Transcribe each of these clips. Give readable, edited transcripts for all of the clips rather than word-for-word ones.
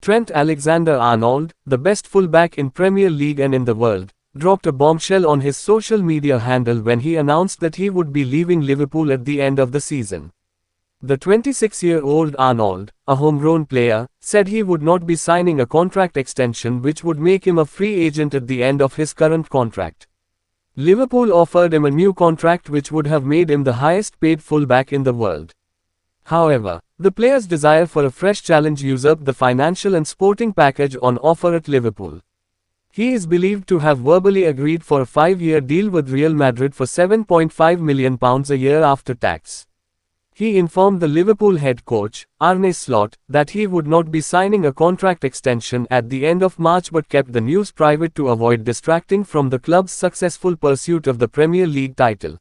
Trent Alexander-Arnold, the best fullback in Premier League and in the world, dropped a bombshell on his social media handle when he announced that he would be leaving Liverpool at the end of the season. The 26-year-old Arnold, a homegrown player, said he would not be signing a contract extension which would make him a free agent at the end of his current contract. Liverpool offered him a new contract which would have made him the highest-paid fullback in the world. However, the player's desire for a fresh challenge usurped the financial and sporting package on offer at Liverpool. He is believed to have verbally agreed for a 5-year deal with Real Madrid for £7.5 million a year after tax. He informed the Liverpool head coach, Arne Slot, that he would not be signing a contract extension at the end of March but kept the news private to avoid distracting from the club's successful pursuit of the Premier League title.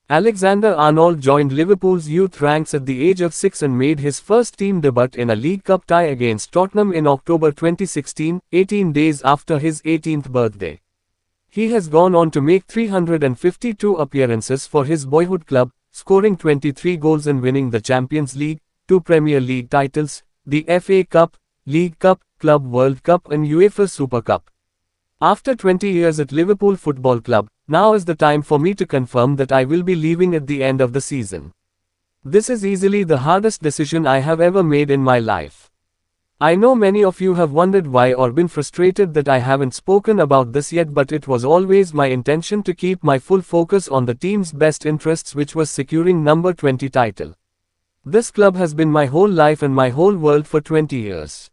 Alexander-Arnold joined Liverpool's youth ranks at the age of 6 and made his first team debut in a League Cup tie against Tottenham in October 2016, 18 days after his 18th birthday. He has gone on to make 352 appearances for his boyhood club, scoring 23 goals and winning the Champions League, 2 Premier League titles, the FA Cup, League Cup, Club World Cup and UEFA Super Cup. After 20 years at Liverpool Football Club, now is the time for me to confirm that I will be leaving at the end of the season. This is easily the hardest decision I have ever made in my life. I know many of you have wondered why or been frustrated that I haven't spoken about this yet, but it was always my intention to keep my full focus on the team's best interests, which was securing number 20 title. This club has been my whole life and my whole world for 20 years.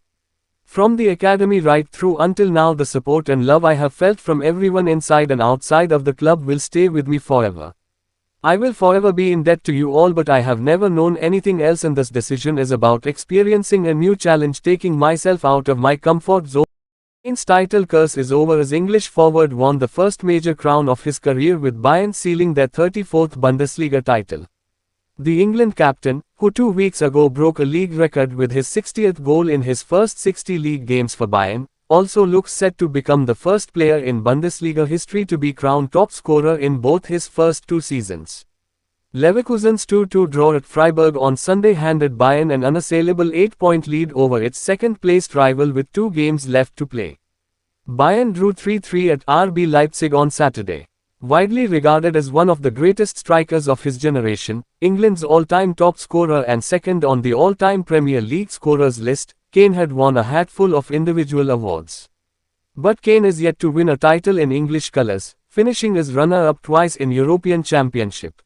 From the academy right through until now, the support and love I have felt from everyone inside and outside of the club will stay with me forever. I will forever be in debt to you all, but I have never known anything else, and this decision is about experiencing a new challenge, taking myself out of my comfort zone. Bayern's title curse is over as English forward won the first major crown of his career, with Bayern sealing their 34th Bundesliga title. The England captain, who 2 weeks ago broke a league record with his 60th goal in his first 60 league games for Bayern, also looks set to become the first player in Bundesliga history to be crowned top scorer in both his first 2 seasons. Leverkusen's 2-2 draw at Freiburg on Sunday handed Bayern an unassailable 8-point lead over its second-placed rival with 2 games left to play. Bayern drew 3-3 at RB Leipzig on Saturday. Widely regarded as one of the greatest strikers of his generation, England's all-time top scorer and second on the all-time Premier League scorers list, Kane had won a hatful of individual awards. But Kane is yet to win a title in English colours, finishing as runner-up twice in European Championship.